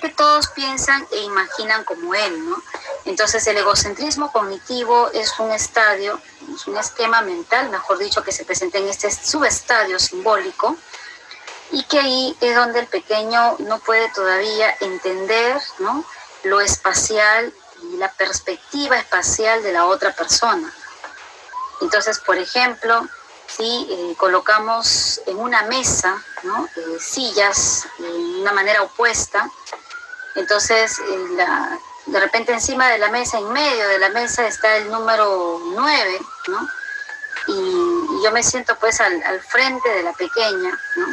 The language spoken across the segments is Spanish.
que todos piensan e imaginan como él, ¿no? Entonces el egocentrismo cognitivo es un estadio, es un esquema mental, mejor dicho, que se presenta en este subestadio simbólico, y que ahí es donde el pequeño no puede todavía entender, ¿no?, lo espacial y la perspectiva espacial de la otra persona. Entonces, por ejemplo, si colocamos en una mesa, ¿no?, sillas de una manera opuesta, entonces de repente encima de la mesa, en medio de la mesa, está el número 9, ¿no? Y yo me siento pues al frente de la pequeña, ¿no?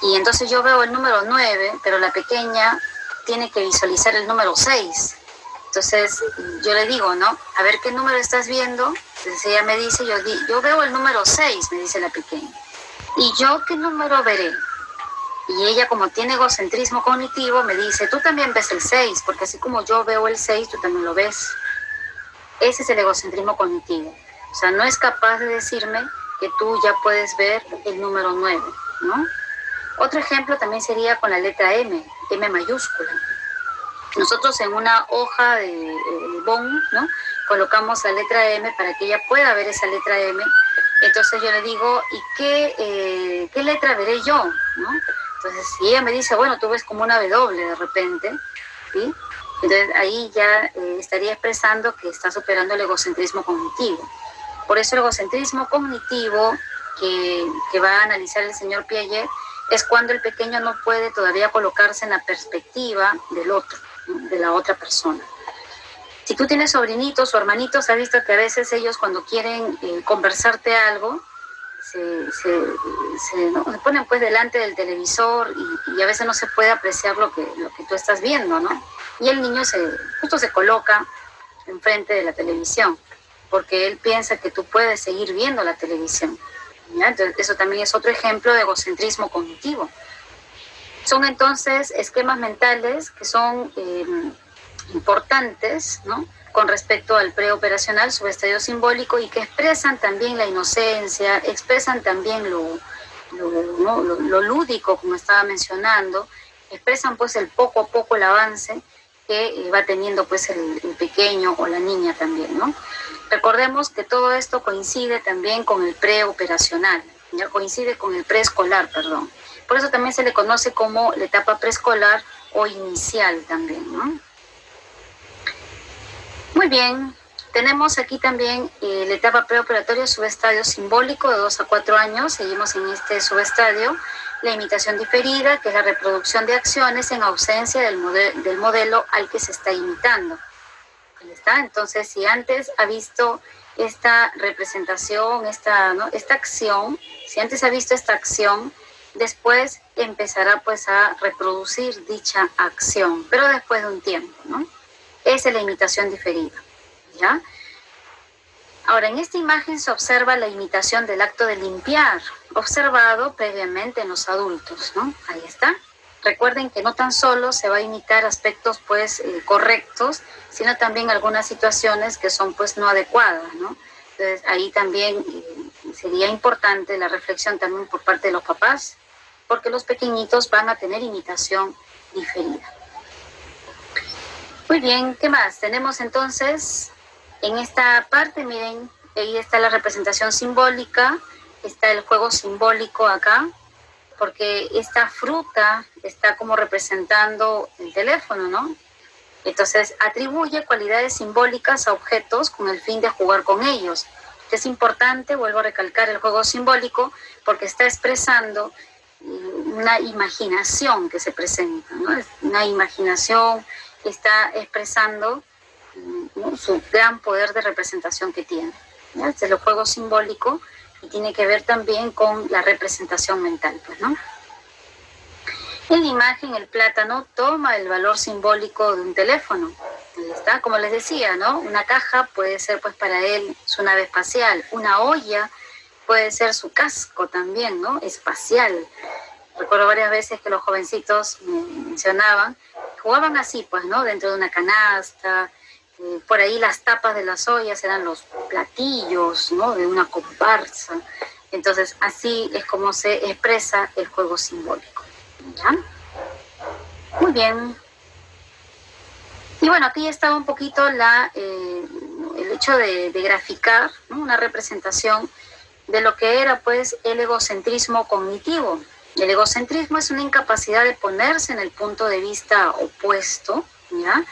Y entonces yo veo el número 9, pero la pequeña tiene que visualizar el número 6. Entonces yo le digo, ¿no? A ver, ¿qué número estás viendo? Entonces ella me dice, yo veo el número 6, me dice la pequeña. ¿Y yo qué número veré? Y ella, como tiene egocentrismo cognitivo, me dice, tú también ves el 6, porque así como yo veo el 6, tú también lo ves. Ese es el egocentrismo cognitivo. O sea, no es capaz de decirme que tú ya puedes ver el número 9, ¿no? Otro ejemplo también sería con la letra M, M mayúscula. Nosotros en una hoja de bond, ¿no?, colocamos la letra M para que ella pueda ver esa letra M. Entonces yo le digo, ¿y qué letra veré yo?, ¿no? Entonces, si ella me dice, bueno, tú ves como una W de repente, ¿sí? Entonces ahí ya estaría expresando que está superando el egocentrismo cognitivo. Por eso el egocentrismo cognitivo que va a analizar el señor Piaget es cuando el pequeño no puede todavía colocarse en la perspectiva del otro, ¿no?, de la otra persona. Si tú tienes sobrinitos o hermanitos, has visto que a veces ellos, cuando quieren conversarte algo, ¿no?, se ponen pues delante del televisor y a veces no se puede apreciar lo que tú estás viendo, ¿no? Y el niño justo se coloca enfrente de la televisión porque él piensa que tú puedes seguir viendo la televisión, ¿ya? Entonces, eso también es otro ejemplo de egocentrismo cognitivo. Son entonces esquemas mentales que son importantes, ¿no?, con respecto al preoperacional, subestadio simbólico, y que expresan también la inocencia, expresan también lo lúdico, como estaba mencionando, expresan pues el poco a poco el avance que va teniendo pues el pequeño o la niña también, ¿no? Recordemos que todo esto coincide también con el preoperacional, ya coincide con el preescolar, perdón. Por eso también se le conoce como la etapa preescolar o inicial también, ¿no? Muy bien, tenemos aquí también la etapa preoperatoria, subestadio simbólico de 2 a 4 años. Seguimos en este subestadio. La imitación diferida, que es la reproducción de acciones en ausencia del modelo al que se está imitando. Ahí está. Entonces, si antes ha visto esta representación, esta acción, si antes ha visto esta acción, después empezará pues a reproducir dicha acción, pero después de un tiempo, ¿no? Esa es la imitación diferida, ¿ya? Ahora, en esta imagen se observa la imitación del acto de limpiar, observado previamente en los adultos, ¿no? Ahí está. Recuerden que no tan solo se va a imitar aspectos pues correctos, sino también algunas situaciones que son pues no adecuadas, ¿no? Entonces ahí también sería importante la reflexión también por parte de los papás, porque los pequeñitos van a tener imitación diferida. Muy bien, ¿qué más? Tenemos entonces en esta parte, miren, ahí está la representación simbólica, está el juego simbólico acá, porque esta fruta está como representando el teléfono, ¿no? Entonces atribuye cualidades simbólicas a objetos con el fin de jugar con ellos. Es importante, vuelvo a recalcar, el juego simbólico porque está expresando una imaginación que se presenta, ¿no? Una imaginación que está expresando, ¿no?, su gran poder de representación que tiene, ¿ya? Este es el juego simbólico y tiene que ver también con la representación mental, pues, ¿no? En la imagen, el plátano toma el valor simbólico de un teléfono. Ahí está, como les decía, ¿no? Una caja puede ser pues para él su nave espacial, una olla puede ser su casco también, ¿no?, espacial. Recuerdo varias veces que los jovencitos me mencionaban, jugaban así, pues, ¿no?, dentro de una canasta. Por ahí las tapas de las ollas eran los platillos, ¿no?, de una comparsa. Entonces, así es como se expresa el juego simbólico, ¿ya? Muy bien. Y bueno, aquí estaba un poquito el hecho de graficar, ¿no?, una representación de lo que era pues el egocentrismo cognitivo. El egocentrismo es una incapacidad de ponerse en el punto de vista opuesto, ¿ya?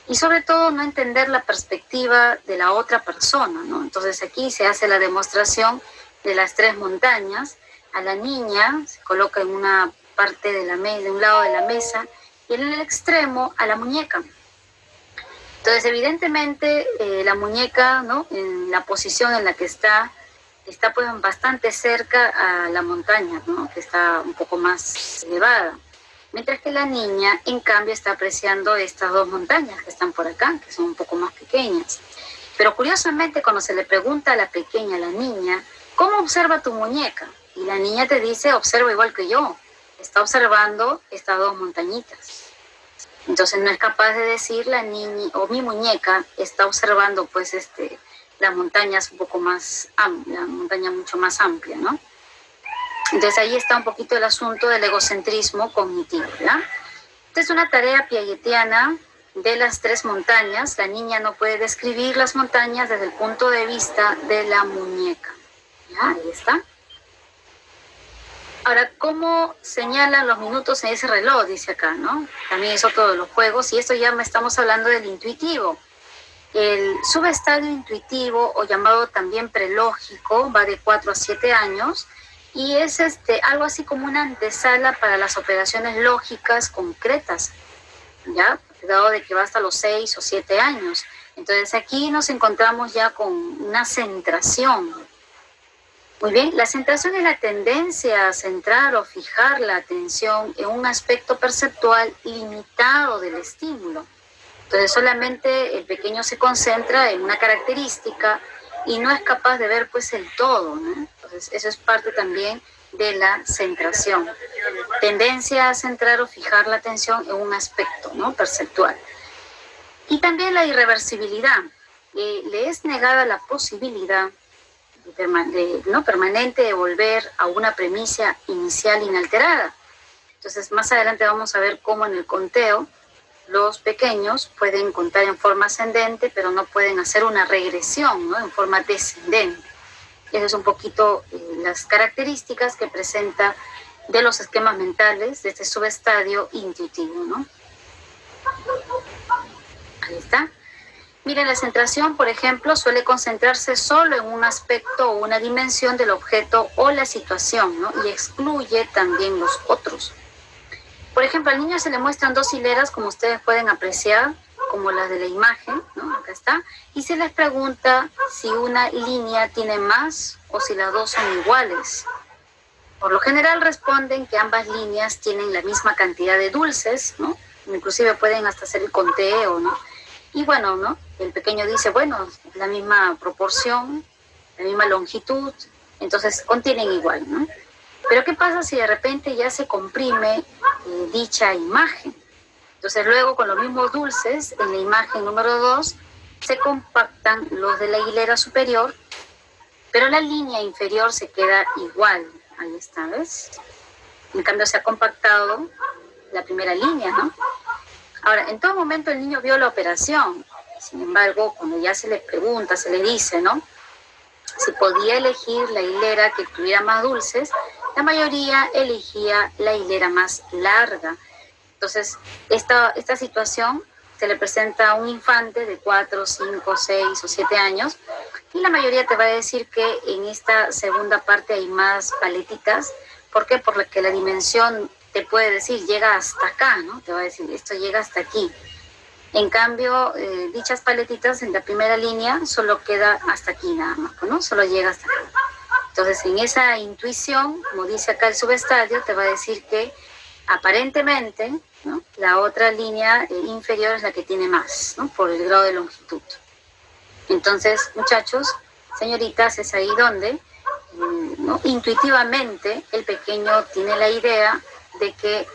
Y sobre todo no entender la perspectiva de la otra persona, ¿no? Entonces aquí se hace la demostración de las tres montañas. A la niña se coloca en una parte de un lado de la mesa, y en el extremo a la muñeca. Entonces evidentemente la muñeca, ¿no?, en la posición en la que está pues bastante cerca a la montaña, ¿no?, que está un poco más elevada. Mientras que la niña, en cambio, está apreciando estas dos montañas que están por acá, que son un poco más pequeñas. Pero curiosamente, cuando se le pregunta a la pequeña, a la niña, ¿cómo observa tu muñeca? Y la niña te dice, observa igual que yo. Está observando estas dos montañitas. Entonces no es capaz de decir la niña, o mi muñeca está observando pues las montañas un poco más amplia, la montaña mucho más amplia, ¿no? Entonces ahí está un poquito el asunto del egocentrismo cognitivo, ¿ya? Esta es una tarea piagetiana de las tres montañas. La niña no puede describir las montañas desde el punto de vista de la muñeca, ¿ya? Ahí está. Ahora, ¿cómo señalan los minutos en ese reloj? Dice acá, ¿no? También es otro de los juegos, y esto ya me estamos hablando del intuitivo. El subestadio intuitivo, o llamado también prelógico, va de 4 a 7 años, y es algo así como una antesala para las operaciones lógicas concretas, ¿ya? Dado de que va hasta los 6 o 7 años. Entonces aquí nos encontramos ya con una centración. Muy bien, la centración es la tendencia a centrar o fijar la atención en un aspecto perceptual limitado del estímulo. Entonces solamente el pequeño se concentra en una característica y no es capaz de ver pues el todo, ¿no? Entonces eso es parte también de la centración. Tendencia a centrar o fijar la atención en un aspecto, ¿no?, perceptual. Y también la irreversibilidad. Le es negada la posibilidad permanente de volver a una premisa inicial inalterada. Entonces más adelante vamos a ver cómo en el conteo los pequeños pueden contar en forma ascendente, pero no pueden hacer una regresión, ¿no?, en forma descendente. Esas son un poquito las características que presenta de los esquemas mentales de este subestadio intuitivo, ¿no? Ahí está. Miren, la centración, por ejemplo, suele concentrarse solo en un aspecto o una dimensión del objeto o la situación, ¿no?, y excluye también los otros. Por ejemplo, al niño se le muestran dos hileras, como ustedes pueden apreciar, como las de la imagen, ¿no?, acá está, y se les pregunta si una línea tiene más o si las dos son iguales. Por lo general responden que ambas líneas tienen la misma cantidad de dulces, ¿no?, inclusive pueden hasta hacer el conteo, ¿no? Y bueno, ¿no?, el pequeño dice, bueno, la misma proporción, la misma longitud, entonces contienen igual, ¿no? Pero ¿qué pasa si de repente ya se comprime dicha imagen? Entonces luego con los mismos dulces, en la imagen número 2, se compactan los de la hilera superior, pero la línea inferior se queda igual. Ahí está, ¿ves? En cambio se ha compactado la primera línea, ¿no? Ahora, en todo momento el niño vio la operación. Sin embargo, cuando ya se le pregunta, se le dice, ¿no?, si podía elegir la hilera que tuviera más dulces, la mayoría elegía la hilera más larga. Entonces, esta situación se le presenta a un infante de 4, 5, 6 o 7 años, y la mayoría te va a decir que en esta segunda parte hay más paletitas. ¿Por qué? Porque la dimensión te puede decir, llega hasta acá, ¿no? Te va a decir, esto llega hasta aquí. En cambio, dichas paletitas en la primera línea solo queda hasta aquí nada más, ¿no? Solo llega hasta acá. Entonces, en esa intuición, como dice acá el subestadio, te va a decir que aparentemente, ¿no?, la otra línea inferior es la que tiene más, ¿no?, por el grado de longitud. Entonces, muchachos, señoritas, es ahí donde, ¿no?, intuitivamente el pequeño tiene la idea de que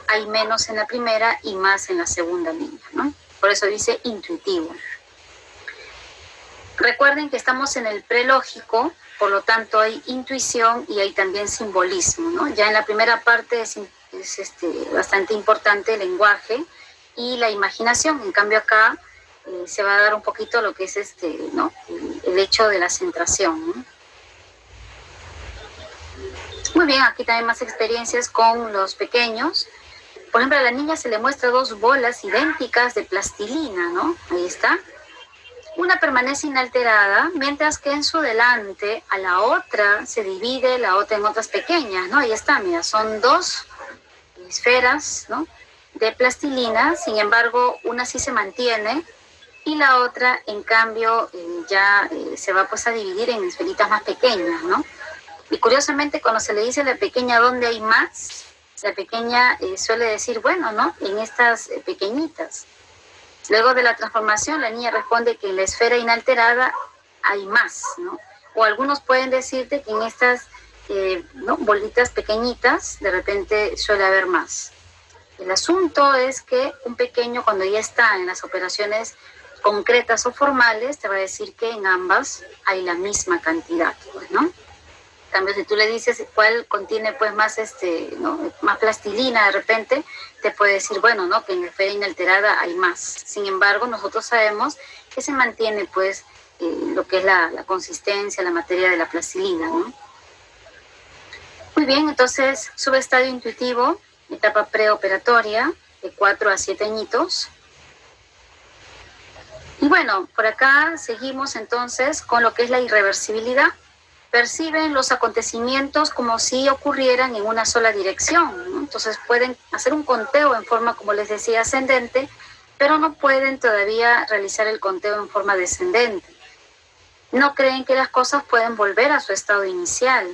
hay menos en la primera y más en la segunda línea, ¿no? Por eso dice intuitivo. Recuerden que estamos en el prelógico, por lo tanto hay intuición y hay también simbolismo, ¿no? Ya en la primera parte es bastante importante el lenguaje, y la imaginación. En cambio acá se va a dar un poquito lo que es ¿no? el hecho de la centración, ¿no? Muy bien, aquí también más experiencias con los pequeños. Por ejemplo, a la niña se le muestra 2 bolas idénticas de plastilina, ¿no? Ahí está. Una permanece inalterada, mientras que en su delante a la otra se divide la otra en otras pequeñas, ¿no? Ahí está, mira, son 2 esferas, ¿no? De plastilina, sin embargo, una sí se mantiene y la otra, en cambio, se va pues a dividir en esferitas más pequeñas, ¿no? Y curiosamente, cuando se le dice a la pequeña dónde hay más, la pequeña suele decir, bueno, ¿no? En estas pequeñitas. Luego de la transformación, la niña responde que en la esfera inalterada hay más, ¿no? O algunos pueden decirte que en estas ¿no? bolitas pequeñitas, de repente suele haber más. El asunto es que un pequeño, cuando ya está en las operaciones concretas o formales, te va a decir que en ambas hay la misma cantidad, pues, ¿no? En cambio, si tú le dices cuál contiene pues más ¿no? más plastilina, de repente te puede decir, bueno, ¿no? que en la esfera inalterada hay más. Sin embargo, nosotros sabemos que se mantiene pues lo que es la consistencia, la materia de la plastilina, ¿no? Muy bien, entonces subestadio intuitivo, etapa preoperatoria, de 4 a 7 añitos. Y bueno, por acá seguimos entonces con lo que es la irreversibilidad. Perciben los acontecimientos como si ocurrieran en una sola dirección, ¿no? Entonces pueden hacer un conteo en forma, como les decía, ascendente, pero no pueden todavía realizar el conteo en forma descendente. No creen que las cosas pueden volver a su estado inicial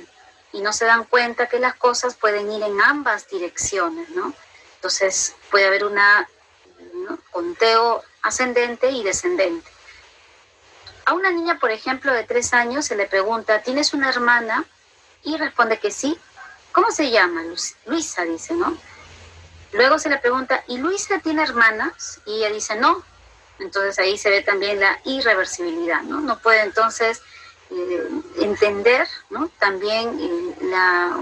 y no se dan cuenta que las cosas pueden ir en ambas direcciones, ¿no? Entonces puede haber ¿no? conteo ascendente y descendente. A una niña, por ejemplo, de 3 años se le pregunta, ¿tienes una hermana? Y responde que sí. ¿Cómo se llama? Luisa, dice, ¿no? Luego se le pregunta, ¿y Luisa tiene hermanas? Y ella dice, no. Entonces ahí se ve también la irreversibilidad, ¿no? No puede entonces entender, ¿no? También la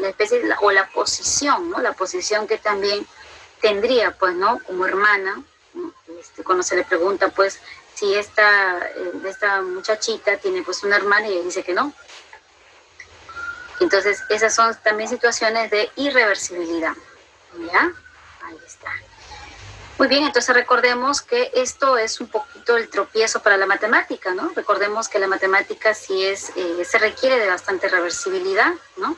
especie o la posición, ¿no? La posición que también tendría, pues, ¿no? Como hermana, ¿no? Cuando se le pregunta, pues, si esta muchachita tiene pues una hermana y ella dice que no. Entonces esas son también situaciones de irreversibilidad. ¿Ya? Ahí está. Muy bien, entonces recordemos que esto es un poquito el tropiezo para la matemática, ¿no? Recordemos que la matemática sí se requiere de bastante reversibilidad, ¿no?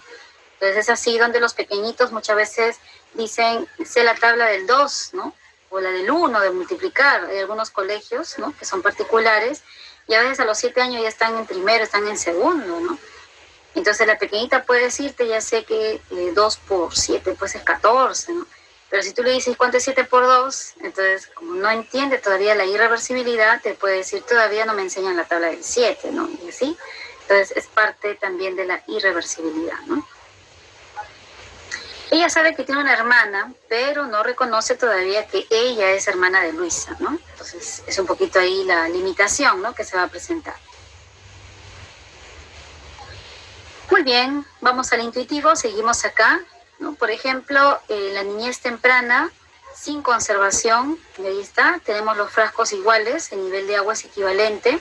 Entonces es así donde los pequeñitos muchas veces dicen, sé la tabla del 2, ¿no? O la del 1, de multiplicar. Hay algunos colegios, ¿no? que son particulares, y a veces a los 7 años ya están en primero, están en segundo, ¿no? Entonces la pequeñita puede decirte, ya sé que 2 por 7 pues es 14, ¿no? Pero si tú le dices, ¿cuánto es 7 por 2? Entonces, como no entiende todavía la irreversibilidad, te puede decir, todavía no me enseñan la tabla del 7, ¿no? Y así. Entonces es parte también de la irreversibilidad, ¿no? Ella sabe que tiene una hermana, pero no reconoce todavía que ella es hermana de Luisa, ¿no? Entonces es un poquito ahí la limitación, ¿no? que se va a presentar. Muy bien, vamos al intuitivo, seguimos acá, ¿no? Por ejemplo, la niñez temprana, sin conservación, y ahí está, tenemos los frascos iguales, el nivel de agua es equivalente.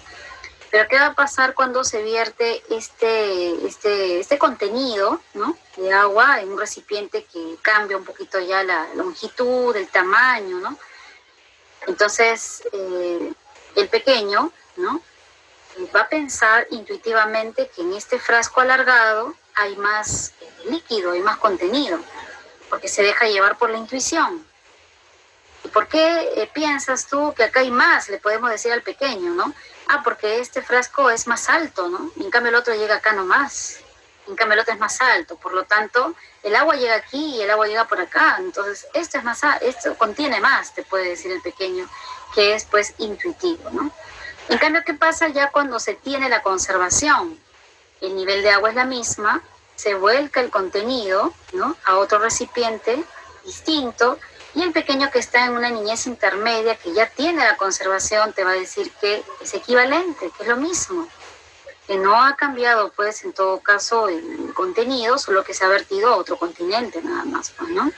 Pero ¿qué va a pasar cuando se vierte este contenido, ¿no? de agua en un recipiente que cambia un poquito ya la longitud, el tamaño, ¿no? Entonces, el pequeño, ¿no? va a pensar intuitivamente que en este frasco alargado hay más líquido, hay más contenido, porque se deja llevar por la intuición. ¿Y por qué piensas tú que acá hay más? Le podemos decir al pequeño, ¿no? Ah, porque este frasco es más alto, ¿no? Y en cambio el otro llega acá nomás. En cambio el otro es más alto. Por lo tanto, el agua llega aquí y el agua llega por acá. Entonces, esto contiene más, te puede decir el pequeño, que es pues intuitivo, ¿no? En cambio, ¿qué pasa ya cuando se tiene la conservación? El nivel de agua es la misma, se vuelca el contenido, ¿no? a otro recipiente distinto, y el pequeño que está en una niñez intermedia, que ya tiene la conservación, te va a decir que es equivalente, que es lo mismo, que no ha cambiado, pues, en todo caso, el contenido, solo que se ha vertido a otro continente, nada más, pues, ¿no?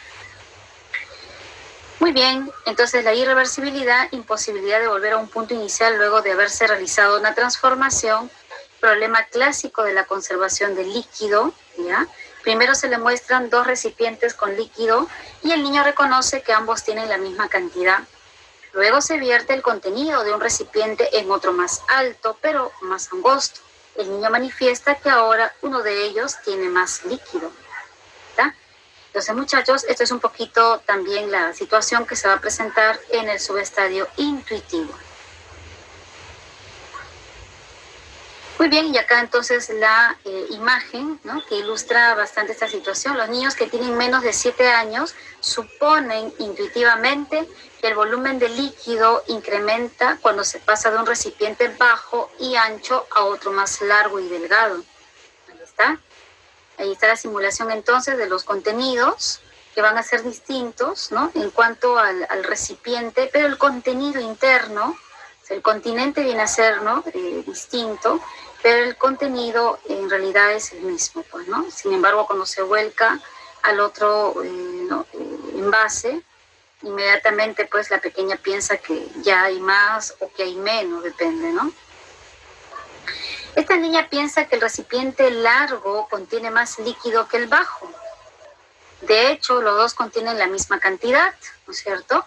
Muy bien, entonces la irreversibilidad, imposibilidad de volver a un punto inicial luego de haberse realizado una transformación, problema clásico de la conservación del líquido, ¿ya? Primero se le muestran dos recipientes con líquido y el niño reconoce que ambos tienen la misma cantidad. Luego se vierte el contenido de un recipiente en otro más alto, pero más angosto. El niño manifiesta que ahora uno de ellos tiene más líquido, ¿está? Entonces, muchachos, esto es un poquito también la situación que se va a presentar en el subestadio intuitivo. Muy bien, y acá entonces la imagen, ¿no?, que ilustra bastante esta situación. Los niños que tienen menos de 7 años suponen intuitivamente que el volumen de líquido incrementa cuando se pasa de un recipiente bajo y ancho a otro más largo y delgado. Ahí está. Ahí está la simulación entonces de los contenidos que van a ser distintos, ¿no?, en cuanto al recipiente, pero el contenido interno, o sea, el continente viene a ser, ¿no?, distinto, pero el contenido en realidad es el mismo, pues, ¿no? Sin embargo, cuando se vuelca al otro envase, inmediatamente pues la pequeña piensa que ya hay más o que hay menos, depende, ¿no? Esta niña piensa que el recipiente largo contiene más líquido que el bajo. De hecho, los dos contienen la misma cantidad, ¿no es cierto?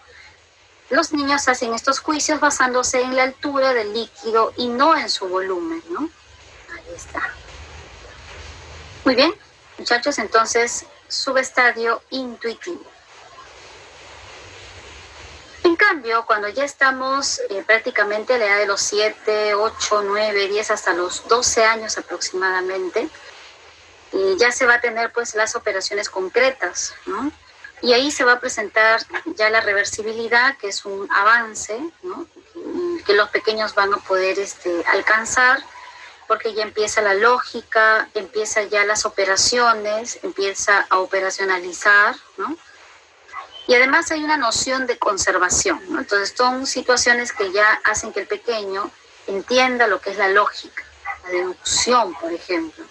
Los niños hacen estos juicios basándose en la altura del líquido y no en su volumen, ¿no? Ahí está. Muy bien, muchachos, entonces, subestadio intuitivo. En cambio, cuando ya estamos prácticamente a la edad de los 7, 8, 9, 10, hasta los 12 años aproximadamente, ya se va a tener pues las operaciones concretas, ¿no? Y ahí se va a presentar ya la reversibilidad, que es un avance, ¿no?, que los pequeños van a poder alcanzar, porque ya empieza la lógica, empieza ya las operaciones, empieza a operacionalizar, ¿no? Y además hay una noción de conservación, ¿no? Entonces son situaciones que ya hacen que el pequeño entienda lo que es la lógica, la deducción, por ejemplo.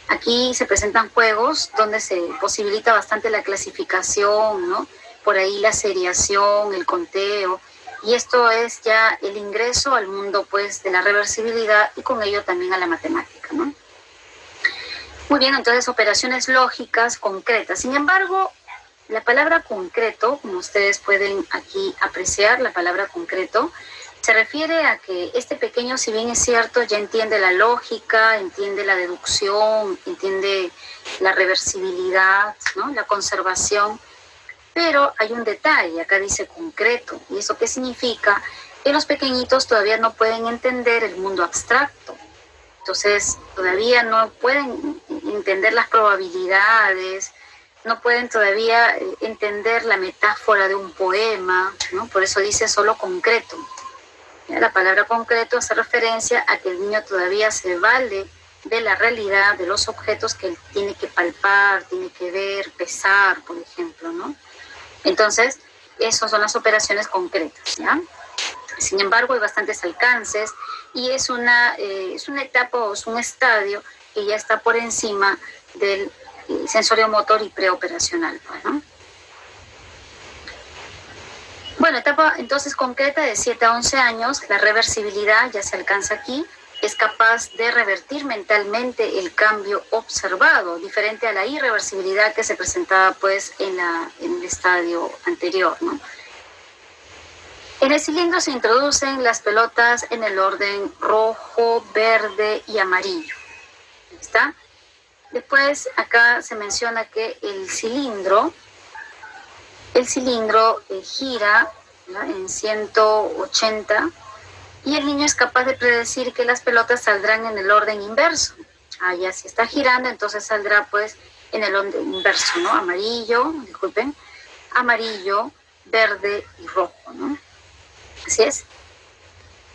Aquí se presentan juegos donde se posibilita bastante la clasificación, ¿no? Por ahí la seriación, el conteo, y esto es ya el ingreso al mundo pues de la reversibilidad y con ello también a la matemática, ¿no? Muy bien, entonces operaciones lógicas concretas. Sin embargo, la palabra concreto, como ustedes pueden aquí apreciar, la palabra concreto se refiere a que este pequeño, si bien es cierto, ya entiende la lógica, entiende la deducción, entiende la reversibilidad, ¿no?, la conservación, pero hay un detalle, acá dice concreto, ¿y eso qué significa? Que los pequeñitos todavía no pueden entender el mundo abstracto, entonces todavía no pueden entender las probabilidades, no pueden todavía entender la metáfora de un poema, ¿no? Por eso dice solo concreto. La palabra concreto hace referencia a que el niño todavía se vale de la realidad, de los objetos que él tiene que palpar, tiene que ver, pesar, por ejemplo, ¿no? Entonces, esas son las operaciones concretas, ¿ya? Sin embargo, hay bastantes alcances y es una etapa o es un estadio que ya está por encima del sensorio motor y preoperacional, ¿no? Bueno, etapa entonces concreta de 7 a 11 años, la reversibilidad ya se alcanza aquí, es capaz de revertir mentalmente el cambio observado, diferente a la irreversibilidad que se presentaba pues en el estadio anterior, ¿no? En el cilindro se introducen las pelotas en el orden rojo, verde y amarillo. ¿Ahí está? Después acá se menciona que el cilindro gira, ¿no?, en 180 y el niño es capaz de predecir que las pelotas saldrán en el orden inverso. Ya si está girando, entonces saldrá pues en el orden inverso, ¿no? Amarillo, verde y rojo, ¿no? Así es.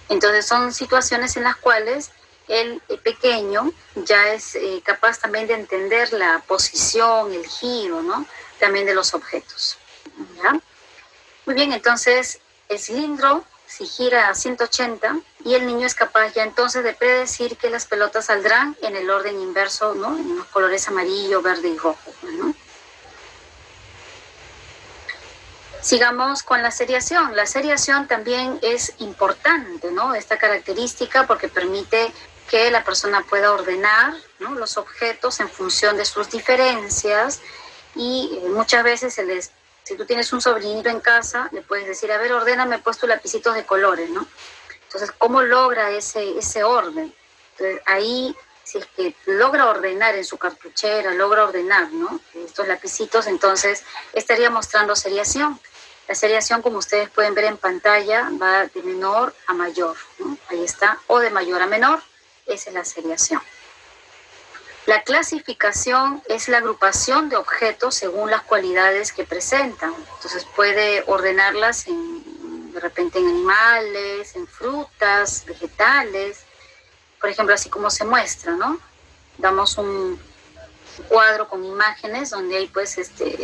Entonces son situaciones en las cuales el pequeño ya es capaz también de entender la posición, el giro, ¿no?, también de los objetos, ¿ya? Muy bien, entonces el cilindro si gira a 180 y el niño es capaz ya entonces de predecir que las pelotas saldrán en el orden inverso, ¿no?, en los colores amarillo, verde y rojo, ¿no? Sigamos con la seriación. La seriación también es importante, ¿no? Esta característica porque permite que la persona pueda ordenar, ¿no?, los objetos en función de sus diferencias y muchas veces si tú tienes un sobrinito en casa, le puedes decir, a ver, ordéname pues tus lapicitos de colores, ¿no? Entonces, ¿cómo logra ese orden? Entonces, ahí, si es que logra ordenar en su cartuchera, logra ordenar, ¿no?, estos lapicitos, entonces estaría mostrando seriación. La seriación, como ustedes pueden ver en pantalla, va de menor a mayor, ¿no? Ahí está, o de mayor a menor, esa es la seriación. La clasificación es la agrupación de objetos según las cualidades que presentan. Entonces puede ordenarlas de repente en animales, en frutas, vegetales, por ejemplo, así como se muestra, ¿no? Damos un cuadro con imágenes donde hay pues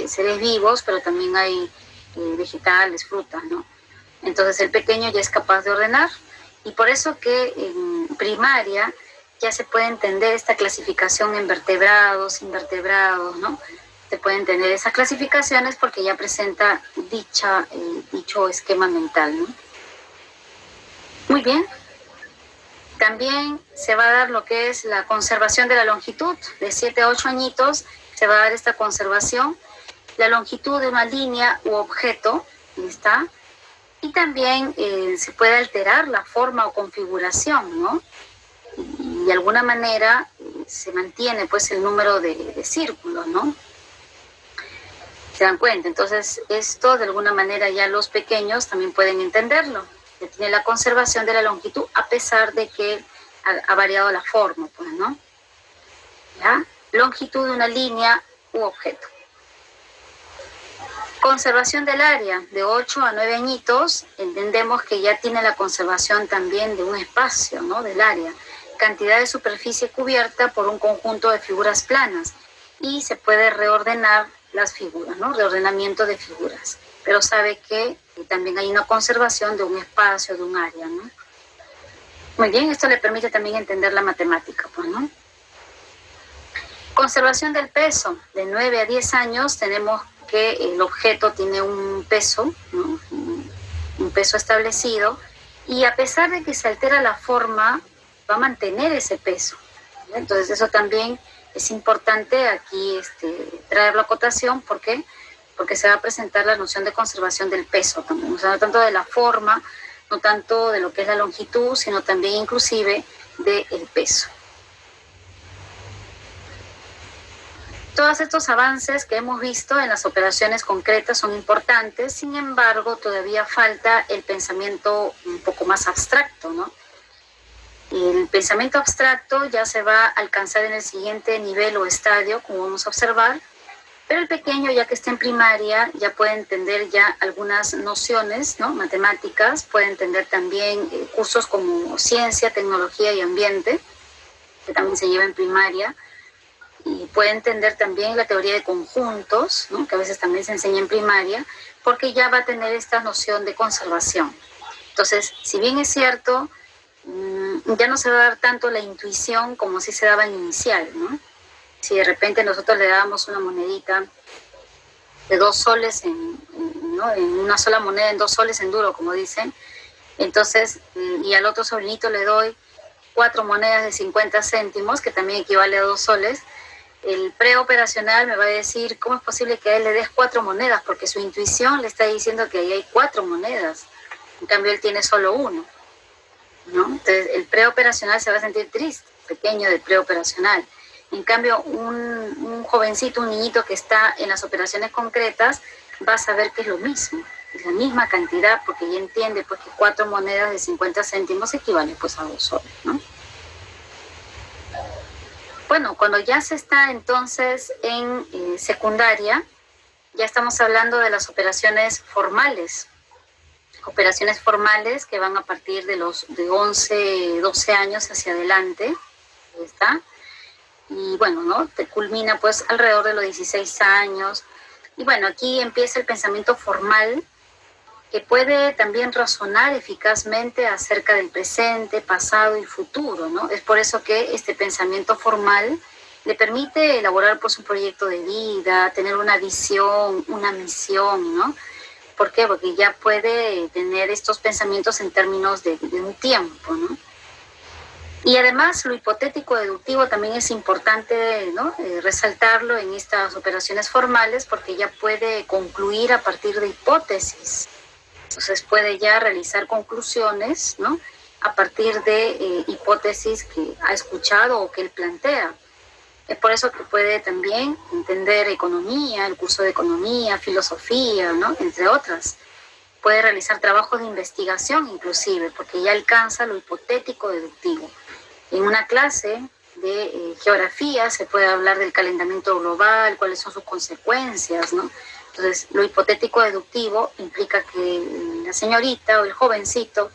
seres vivos, pero también hay vegetales, frutas, ¿no? Entonces el pequeño ya es capaz de ordenar y por eso que en primaria ya se puede entender esta clasificación en vertebrados, invertebrados, ¿no? Se pueden entender esas clasificaciones porque ya presenta dicho esquema mental, ¿no? Muy bien. También se va a dar lo que es la conservación de la longitud. De 7 a 8 añitos se va a dar esta conservación. La longitud de una línea u objeto, ahí está. Y también se puede alterar la forma o configuración, ¿no? Y de alguna manera se mantiene pues el número de círculos, ¿no? ¿Se dan cuenta? Entonces esto de alguna manera ya los pequeños también pueden entenderlo. Que tiene la conservación de la longitud a pesar de que ha variado la forma, pues, ¿no? ¿Ya? Longitud de una línea u objeto. Conservación del área, de 8 a 9 añitos, entendemos que ya tiene la conservación también de un espacio, ¿no?, del área. Cantidad de superficie cubierta por un conjunto de figuras planas y se puede reordenar las figuras, ¿no?, reordenamiento de figuras. Pero sabe que también hay una conservación de un espacio, de un área, ¿no? Muy bien, esto le permite también entender la matemática, pues, ¿no? Conservación del peso, de 9 a 10 años tenemos que el objeto tiene un peso, ¿no?, un peso establecido, y a pesar de que se altera la forma, va a mantener ese peso, ¿no? Entonces eso también es importante aquí traerlo a cotación. ¿Por qué? Porque se va a presentar la noción de conservación del peso también, o sea, no tanto de la forma, no tanto de lo que es la longitud, sino también inclusive del peso. Todos estos avances que hemos visto en las operaciones concretas son importantes, sin embargo, todavía falta el pensamiento un poco más abstracto, ¿no? El pensamiento abstracto ya se va a alcanzar en el siguiente nivel o estadio, como vamos a observar, pero el pequeño, ya que está en primaria, ya puede entender ya algunas nociones, ¿no?, matemáticas, puede entender también cursos como ciencia, tecnología y ambiente, que también se lleva en primaria, y puede entender también la teoría de conjuntos, ¿no?, que a veces también se enseña en primaria, porque ya va a tener esta noción de conservación. Entonces, si bien es cierto, ya no se va a dar tanto la intuición como si se daba en inicial, ¿no? Si de repente nosotros le dábamos una monedita de 2 soles, ¿no?, en una sola moneda, en 2 soles en duro, como dicen, entonces, y al otro sobrinito le doy 4 monedas de 50 céntimos, que también equivale a 2 soles, el preoperacional me va a decir, ¿cómo es posible que a él le des 4 monedas? Porque su intuición le está diciendo que ahí hay 4 monedas, en cambio él tiene solo 1, ¿no? Entonces el preoperacional se va a sentir triste, pequeño del preoperacional. En cambio, un jovencito, un niñito que está en las operaciones concretas, va a saber que es lo mismo, es la misma cantidad, porque ya entiende pues que 4 monedas de 50 céntimos equivalen pues a 2 soles, ¿no? Bueno, cuando ya se está entonces en secundaria, ya estamos hablando de las operaciones formales que van a partir de 11, 12 años hacia adelante, ¿está? Y bueno, ¿no?, te culmina pues alrededor de los 16 años. Y bueno, aquí empieza el pensamiento formal, que puede también razonar eficazmente acerca del presente, pasado y futuro, ¿no? Es por eso que este pensamiento formal le permite elaborar pues un proyecto de vida, tener una visión, una misión, ¿no? ¿Por qué? Porque ya puede tener estos pensamientos en términos de un tiempo, ¿no? Y además lo hipotético deductivo también es importante, ¿no? Resaltarlo en estas operaciones formales porque ya puede concluir a partir de hipótesis. Entonces puede ya realizar conclusiones, ¿no? A partir de hipótesis que ha escuchado o que él plantea. Es por eso que puede también entender economía, el curso de economía, filosofía, ¿no? Entre otras. Puede realizar trabajos de investigación inclusive, porque ya alcanza lo hipotético deductivo. En una clase de geografía se puede hablar del calentamiento global, cuáles son sus consecuencias, ¿no? Entonces, lo hipotético deductivo implica que la señorita o el jovencito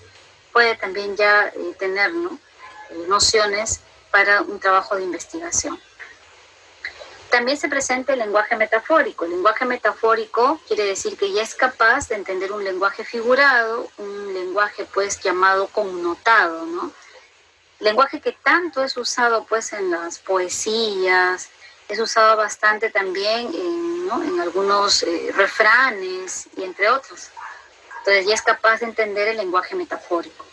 puede también ya tener, ¿no? Nociones para un trabajo de investigación. También se presenta el lenguaje metafórico. El lenguaje metafórico quiere decir que ya es capaz de entender un lenguaje figurado, un lenguaje pues llamado connotado, ¿no? Lenguaje que tanto es usado pues en las poesías, es usado bastante también ¿no? en algunos refranes y entre otros. Entonces ya es capaz de entender el lenguaje metafórico.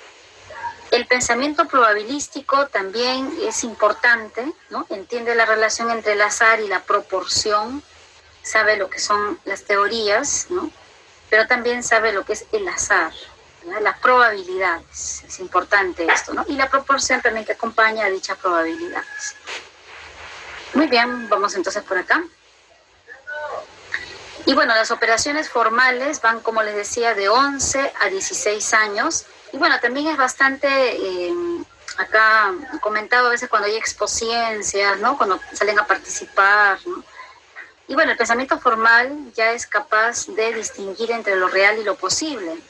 El pensamiento probabilístico también es importante, ¿no? Entiende la relación entre el azar y la proporción, sabe lo que son las teorías, ¿no? Pero también sabe lo que es el azar, ¿no? Las probabilidades, es importante esto, ¿no? Y la proporción también que acompaña a dichas probabilidades. Muy bien, vamos entonces por acá. Y bueno, las operaciones formales van, como les decía, de 11 a 16 años. Y bueno, también es bastante, acá comentado a veces cuando hay expociencias, ¿no? Cuando salen a participar, ¿no? Y bueno, el pensamiento formal ya es capaz de distinguir entre lo real y lo posible.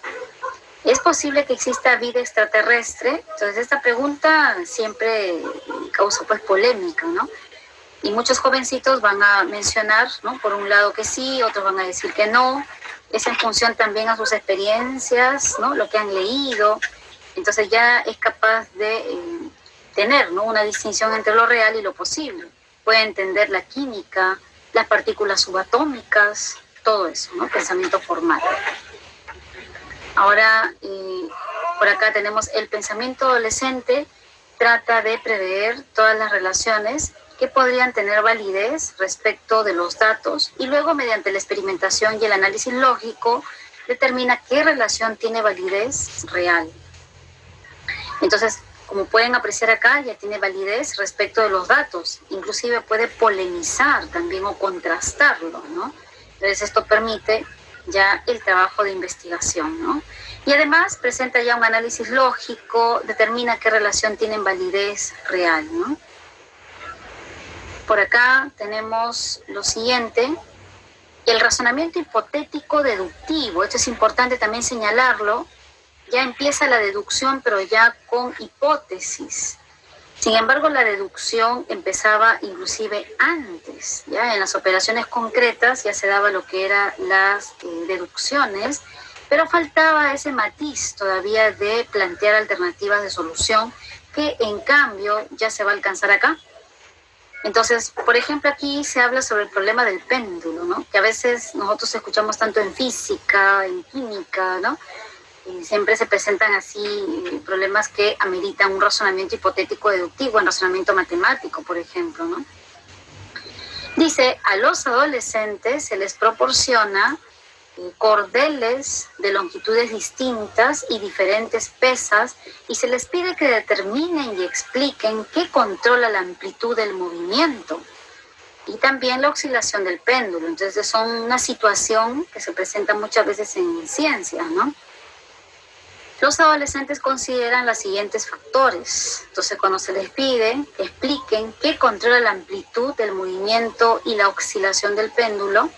¿Es posible que exista vida extraterrestre? Entonces esta pregunta siempre causa pues polémica, ¿no? Y muchos jovencitos van a mencionar, ¿no? Por un lado que sí, otros van a decir que no. Es en función también a sus experiencias, ¿no? Lo que han leído. Entonces ya es capaz de tener, ¿no? Una distinción entre lo real y lo posible. Puede entender la química, las partículas subatómicas, todo eso, ¿no? Pensamiento formal. Ahora, por acá tenemos el pensamiento adolescente, trata de prever todas las relaciones que podrían tener validez respecto de los datos y luego mediante la experimentación y el análisis lógico determina qué relación tiene validez real. Entonces, como pueden apreciar acá, ya tiene validez respecto de los datos, inclusive puede polemizar también o contrastarlo, ¿no? Entonces esto permite ya el trabajo de investigación, ¿no? Y además presenta ya un análisis lógico, determina qué relación tienen validez real, ¿no? Por acá tenemos lo siguiente, el razonamiento hipotético deductivo. Esto es importante también señalarlo. Ya empieza la deducción, pero ya con hipótesis. Sin embargo, la deducción empezaba inclusive antes. Ya en las operaciones concretas ya se daba lo que eran las deducciones, pero faltaba ese matiz todavía de plantear alternativas de solución que en cambio ya se va a alcanzar acá. Entonces, por ejemplo, aquí se habla sobre el problema del péndulo, ¿no? Que a veces nosotros escuchamos tanto en física, en química, ¿no? Y siempre se presentan así problemas que ameritan un razonamiento hipotético deductivo, un razonamiento matemático, por ejemplo, ¿no? Dice, a los adolescentes se les proporciona cordeles de longitudes distintas y diferentes pesas y se les pide que determinen y expliquen qué controla la amplitud del movimiento y también la oscilación del péndulo. Entonces son una situación que se presenta muchas veces en ciencias, ¿no? Los adolescentes consideran los siguientes factores. Entonces cuando se les pide que expliquen qué controla la amplitud del movimiento y la oscilación del péndulo,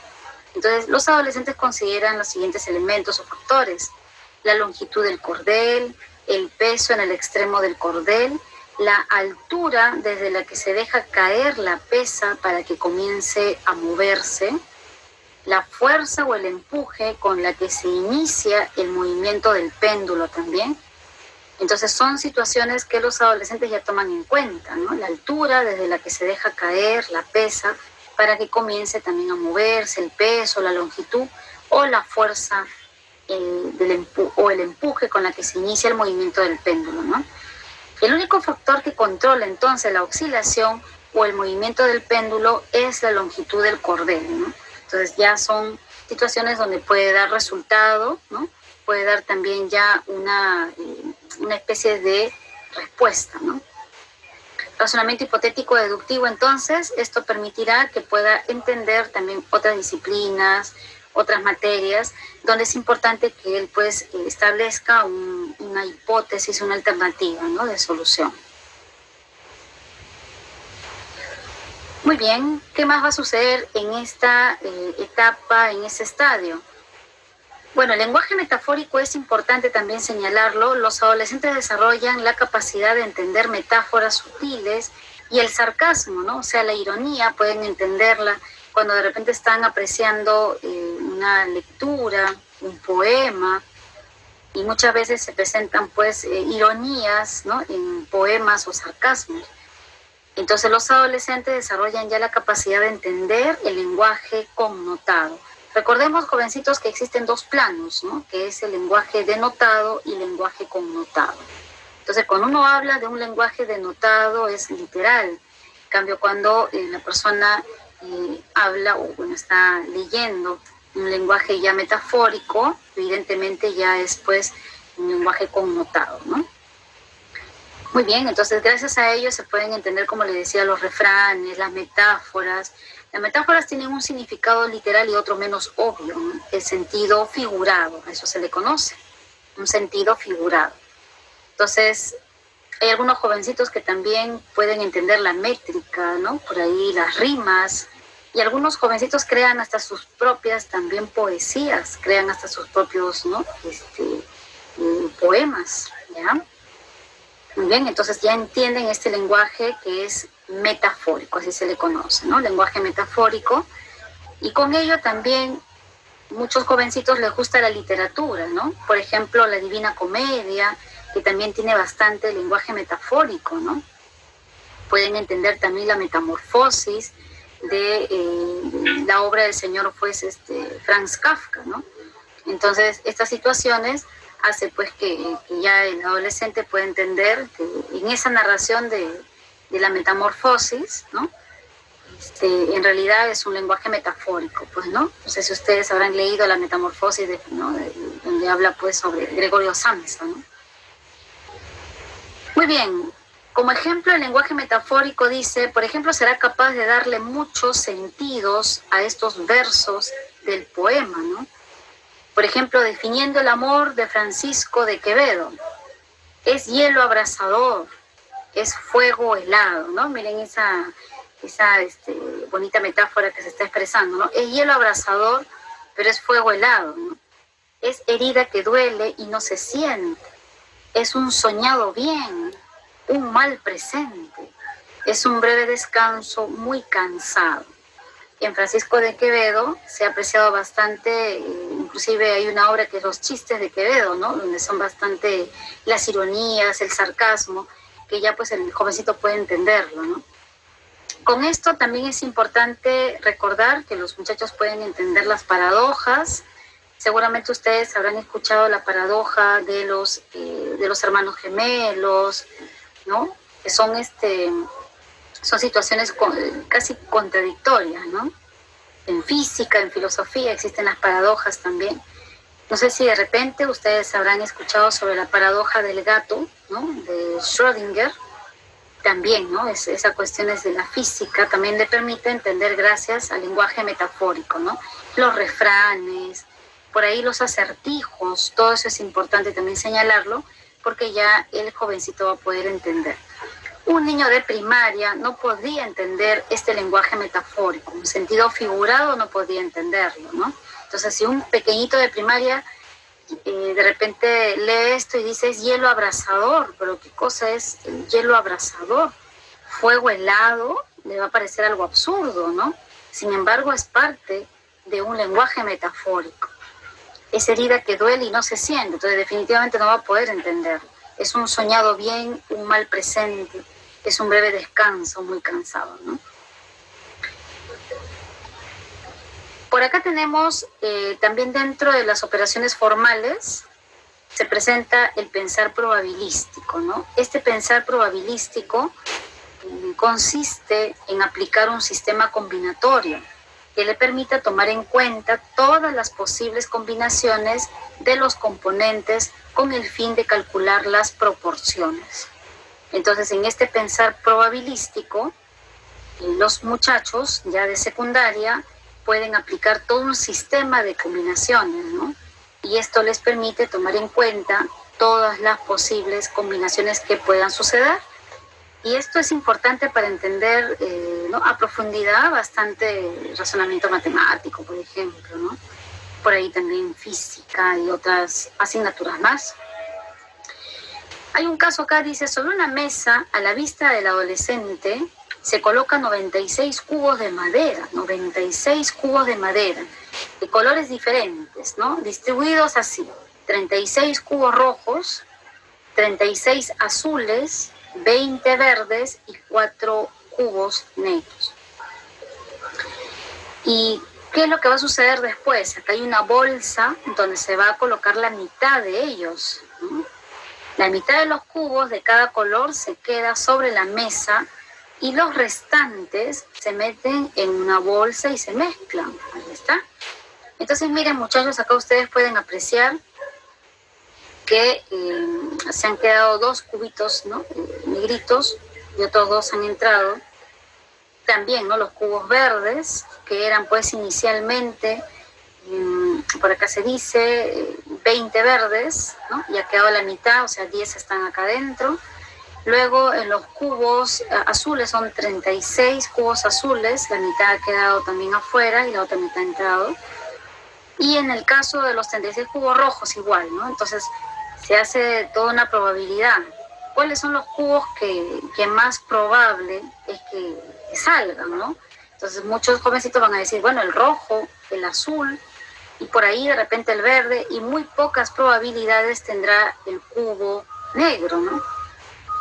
entonces, los adolescentes consideran los siguientes elementos o factores: la longitud del cordel, el peso en el extremo del cordel, la altura desde la que se deja caer la pesa para que comience a moverse, la fuerza o el empuje con la que se inicia el movimiento del péndulo también. Entonces, son situaciones que los adolescentes ya toman en cuenta, ¿no? La altura desde la que se deja caer la pesa para que comience también a moverse, el peso, la longitud o la fuerza el empuje con la que se inicia el movimiento del péndulo, ¿no? El único factor que controla entonces la oscilación o el movimiento del péndulo es la longitud del cordel, ¿no? Entonces ya son situaciones donde puede dar resultado, ¿no? Puede dar también ya una especie de respuesta, ¿no? Razonamiento hipotético deductivo, entonces, esto permitirá que pueda entender también otras disciplinas, otras materias, donde es importante que él pues establezca una hipótesis, una alternativa, ¿no?, de solución. Muy bien, ¿qué más va a suceder en esta etapa, en este estadio? Bueno, el lenguaje metafórico es importante también señalarlo. Los adolescentes desarrollan la capacidad de entender metáforas sutiles y el sarcasmo, ¿no? O sea, la ironía, pueden entenderla cuando de repente están apreciando una lectura, un poema, y muchas veces se presentan pues ironías, ¿no?, en poemas o sarcasmos. Entonces los adolescentes desarrollan ya la capacidad de entender el lenguaje connotado. Recordemos, jovencitos, que existen dos planos, ¿no?, que es el lenguaje denotado y el lenguaje connotado. Entonces, cuando uno habla de un lenguaje denotado es literal. En cambio, cuando la persona habla o está leyendo un lenguaje ya metafórico, evidentemente ya es pues un lenguaje connotado, ¿no? Muy bien, entonces gracias a ello se pueden entender, como les decía, los refranes, las metáforas. Las metáforas tienen un significado literal y otro menos obvio, ¿no? El sentido figurado, a eso se le conoce, un sentido figurado. Entonces, hay algunos jovencitos que también pueden entender la métrica, ¿no?, por ahí las rimas, y algunos jovencitos crean hasta sus propias también poesías, crean hasta sus propios, ¿no?, poemas, ¿ya? Muy bien, entonces ya entienden este lenguaje que es metafórico, así se le conoce, ¿no? Lenguaje metafórico. Y con ello también muchos jovencitos les gusta la literatura, ¿no? Por ejemplo, la Divina Comedia, que también tiene bastante lenguaje metafórico, ¿no? Pueden entender también la metamorfosis de la obra del señor pues, Franz Kafka, ¿no? Entonces, estas situaciones hace pues que ya el adolescente pueda entender que en esa narración de la metamorfosis, ¿no?, en realidad es un lenguaje metafórico, pues, ¿no? No sé si ustedes habrán leído la metamorfosis, ¿no?, donde habla pues sobre Gregorio Samsa, ¿no? Muy bien, como ejemplo el lenguaje metafórico dice, por ejemplo, será capaz de darle muchos sentidos a estos versos del poema, ¿no? Por ejemplo, definiendo el amor de Francisco de Quevedo, es hielo abrasador, es fuego helado, ¿no? Miren esa bonita metáfora que se está expresando, ¿no? Es hielo abrasador, pero es fuego helado, ¿no? Es herida que duele y no se siente, es un soñado bien, un mal presente, es un breve descanso muy cansado. En Francisco de Quevedo se ha apreciado bastante, inclusive hay una obra que es Los chistes de Quevedo, ¿no?, donde son bastante las ironías, el sarcasmo, que ya pues el jovencito puede entenderlo, ¿no? Con esto también es importante recordar que los muchachos pueden entender las paradojas. Seguramente ustedes habrán escuchado la paradoja de los hermanos gemelos, ¿no?, que son situaciones casi contradictorias, ¿no? En física, en filosofía existen las paradojas también. No sé si de repente ustedes habrán escuchado sobre la paradoja del gato, ¿no?, de Schrödinger. También, ¿no?, esa cuestión es de la física, también le permite entender gracias al lenguaje metafórico, ¿no? Los refranes, por ahí los acertijos, todo eso es importante también señalarlo, porque ya el jovencito va a poder entender. Un niño de primaria no podría entender este lenguaje metafórico, en sentido figurado no podría entenderlo, ¿no? Entonces, si un pequeñito de primaria de repente lee esto y dice es hielo abrasador, pero ¿qué cosa es el hielo abrasador? Fuego helado, le va a parecer algo absurdo, ¿no? Sin embargo, es parte de un lenguaje metafórico. Es herida que duele y no se siente, entonces definitivamente no va a poder entenderlo. Es un soñado bien, un mal presente, es un breve descanso, muy cansado, ¿no? Por acá tenemos también dentro de las operaciones formales, se presenta el pensar probabilístico, ¿no? Este pensar probabilístico consiste en aplicar un sistema combinatorio que le permita tomar en cuenta todas las posibles combinaciones de los componentes con el fin de calcular las proporciones. Entonces, en este pensar probabilístico, los muchachos ya de secundaria pueden aplicar todo un sistema de combinaciones, ¿no? Y esto les permite tomar en cuenta todas las posibles combinaciones que puedan suceder. Y esto es importante para entender ¿no? a profundidad bastante razonamiento matemático, por ejemplo, ¿no? Por ahí también física y otras asignaturas más. Hay un caso acá, dice, sobre una mesa a la vista del adolescente se colocan 96 cubos de madera, 96 cubos de madera, de colores diferentes, ¿no? Distribuidos así, 36 cubos rojos, 36 azules, 20 verdes y 4 cubos negros. ¿Y qué es lo que va a suceder después? Acá hay una bolsa donde se va a colocar la mitad de ellos, ¿no? La mitad de los cubos de cada color se queda sobre la mesa y los restantes se meten en una bolsa y se mezclan. Ahí está. Entonces, miren, muchachos, acá ustedes pueden apreciar que se han quedado 2 cubitos, ¿no? Negritos, y otros 2 han entrado. También, ¿no? Los cubos verdes, que eran pues inicialmente, por acá se dice, 20 verdes, ¿no? Y ha quedado la mitad, o sea, 10 están acá adentro. Luego en los cubos azules son 36 cubos azules, la mitad ha quedado también afuera y la otra mitad ha entrado. Y en el caso de los 36 cubos rojos igual, ¿no? Entonces se hace toda una probabilidad. ¿Cuáles son los cubos que más probable es que salgan, ¿no? Entonces muchos jovencitos van a decir, bueno, el rojo, el azul, y por ahí de repente el verde, y muy pocas probabilidades tendrá el cubo negro, ¿no?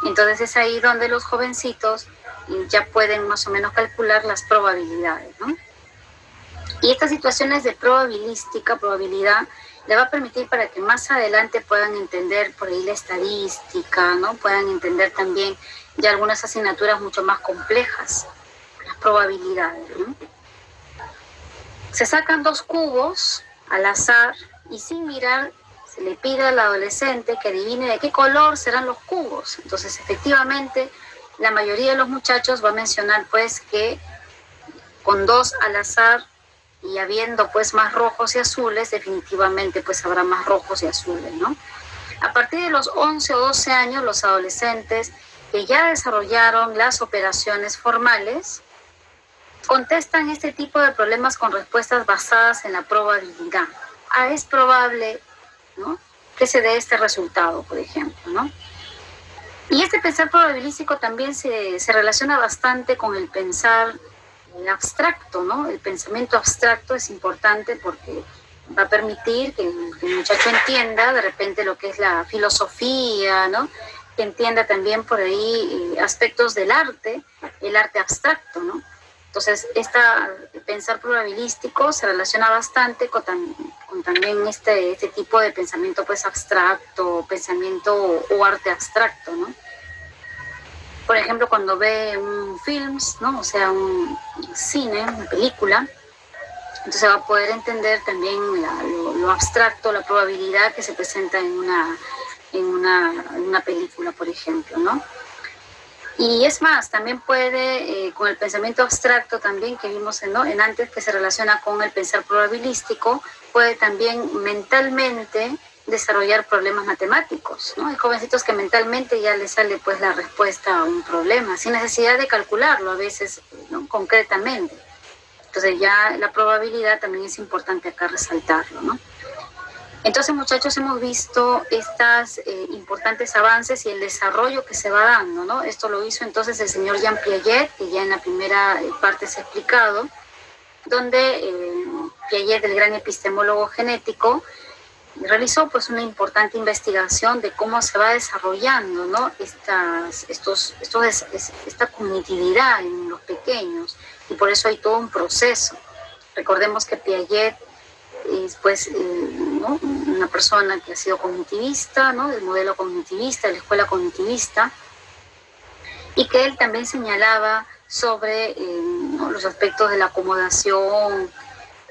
Entonces es ahí donde los jovencitos ya pueden más o menos calcular las probabilidades, ¿no? Y estas situaciones de probabilidad le va a permitir para que más adelante puedan entender por ahí la estadística, ¿no? Puedan entender también ya algunas asignaturas mucho más complejas, las probabilidades, ¿no? Se sacan 2 cubos al azar y sin mirar se le pide al adolescente que adivine de qué color serán los cubos. Entonces, efectivamente, la mayoría de los muchachos va a mencionar pues que con 2 al azar y habiendo pues más rojos y azules, definitivamente pues habrá más rojos y azules, ¿no? A partir de los 11 o 12 años, los adolescentes que ya desarrollaron las operaciones formales contestan este tipo de problemas con respuestas basadas en la probabilidad. Es probable, ¿no?, que se dé este resultado, por ejemplo, ¿no? Y este pensar probabilístico también se relaciona bastante con el pensar abstracto, ¿no? El pensamiento abstracto es importante porque va a permitir que el muchacho entienda de repente lo que es la filosofía, ¿no? Que entienda también por ahí aspectos del arte, el arte abstracto, ¿no? Entonces, pensar probabilístico se relaciona bastante con también este tipo de pensamiento pues abstracto, pensamiento o arte abstracto, ¿no? Por ejemplo, cuando ve un film, ¿no? O sea, un cine, una película, entonces va a poder entender también lo abstracto, la probabilidad que se presenta en una película, por ejemplo, ¿no? Y es más, también puede, con el pensamiento abstracto también que vimos en antes, que se relaciona con el pensar probabilístico, puede también mentalmente desarrollar problemas matemáticos, ¿no? Hay jovencitos que mentalmente ya les sale pues la respuesta a un problema, sin necesidad de calcularlo a veces, ¿no?, concretamente. Entonces ya la probabilidad también es importante acá resaltarlo, ¿no? Entonces, muchachos, hemos visto estos importantes avances y el desarrollo que se va dando, ¿no? Esto lo hizo entonces el señor Jean Piaget, que ya en la primera parte se ha explicado, donde Piaget, el gran epistemólogo genético, realizó pues una importante investigación de cómo se va desarrollando, ¿no?, esta cognitividad en los pequeños, y por eso hay todo un proceso. Recordemos que Piaget es pues, ¿no? una persona que ha sido cognitivista, ¿no? del modelo cognitivista, de la escuela cognitivista, y que él también señalaba sobre ¿no? los aspectos de la acomodación,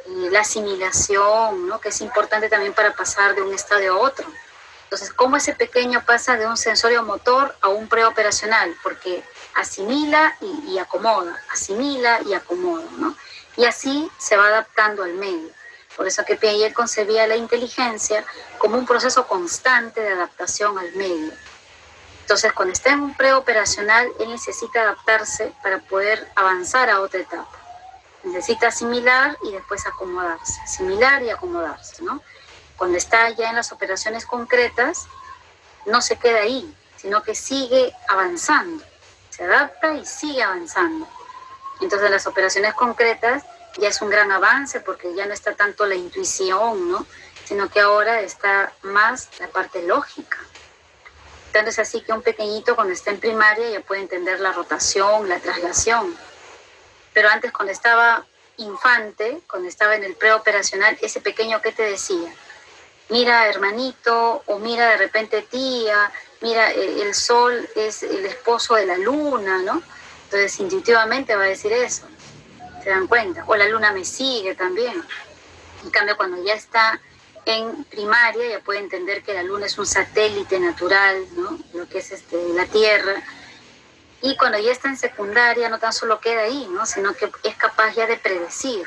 la asimilación, ¿no? que es importante también para pasar de un estadio a otro. Entonces, ¿cómo ese pequeño pasa de un sensorio motor a un preoperacional? Porque asimila y acomoda, asimila y acomoda, ¿no? Y así se va adaptando al medio. Por eso que Piaget concebía la inteligencia como un proceso constante de adaptación al medio. Entonces, cuando está en un preoperacional, él necesita adaptarse para poder avanzar a otra etapa. Necesita asimilar y después acomodarse, asimilar y acomodarse, ¿no? Cuando está ya en las operaciones concretas, no se queda ahí, sino que sigue avanzando, se adapta y sigue avanzando. Entonces las operaciones concretas ya es un gran avance porque ya no está tanto la intuición, ¿no? Sino que ahora está más la parte lógica. Entonces así que un pequeñito cuando está en primaria ya puede entender la rotación, la traslación. Pero antes cuando estaba infante, cuando estaba en el preoperacional, ese pequeño ¿qué te decía? Mira hermanito, o mira de repente tía, mira el sol es el esposo de la luna, ¿no? Entonces intuitivamente va a decir eso, ¿se dan cuenta? O la luna me sigue también. En cambio cuando ya está en primaria ya puede entender que la luna es un satélite natural, ¿no? Lo que es la Tierra. Y cuando ya está en secundaria no tan solo queda ahí, ¿no? Sino que es capaz ya de predecir,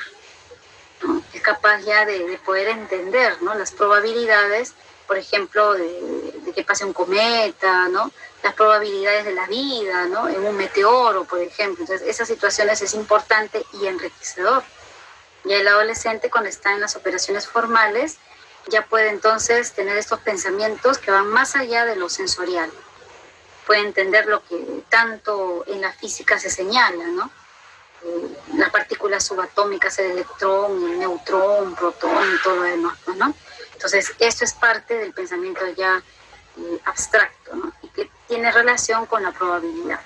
¿no? Es capaz ya de poder entender, ¿no? Las probabilidades, por ejemplo, de que pase un cometa, ¿no? Las probabilidades de la vida, ¿no? En un meteoro, por ejemplo. Entonces, esas situaciones es importante y enriquecedor. Y el adolescente, cuando está en las operaciones formales, ya puede entonces tener estos pensamientos que van más allá de lo sensorial. Puede entender lo que tanto en la física se señala, ¿no? Las partículas subatómicas, el electrón, el neutrón, protón y todo lo demás, ¿no? Entonces, esto es parte del pensamiento ya abstracto, ¿no? Y que tiene relación con la probabilidad.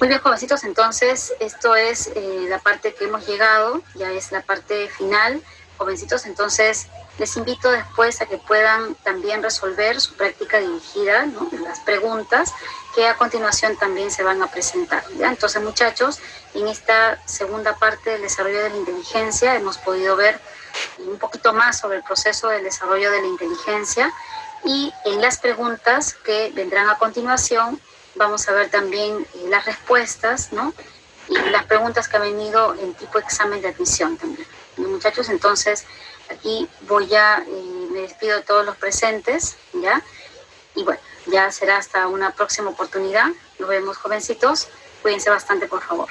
Muy bien, jovencitos, entonces, esto es la parte que hemos llegado, ya es la parte final. Jovencitos, entonces, les invito después a que puedan también resolver su práctica dirigida, ¿no? Las preguntas que a continuación también se van a presentar, ¿ya? Entonces, muchachos, en esta segunda parte del desarrollo de la inteligencia hemos podido ver un poquito más sobre el proceso del desarrollo de la inteligencia y en las preguntas que vendrán a continuación vamos a ver también las respuestas, ¿no? Y las preguntas que han venido en tipo examen de admisión también. Muchachos, entonces aquí me despido de todos los presentes, ¿ya? Y bueno, ya será hasta una próxima oportunidad. Nos vemos, jovencitos. Cuídense bastante, por favor.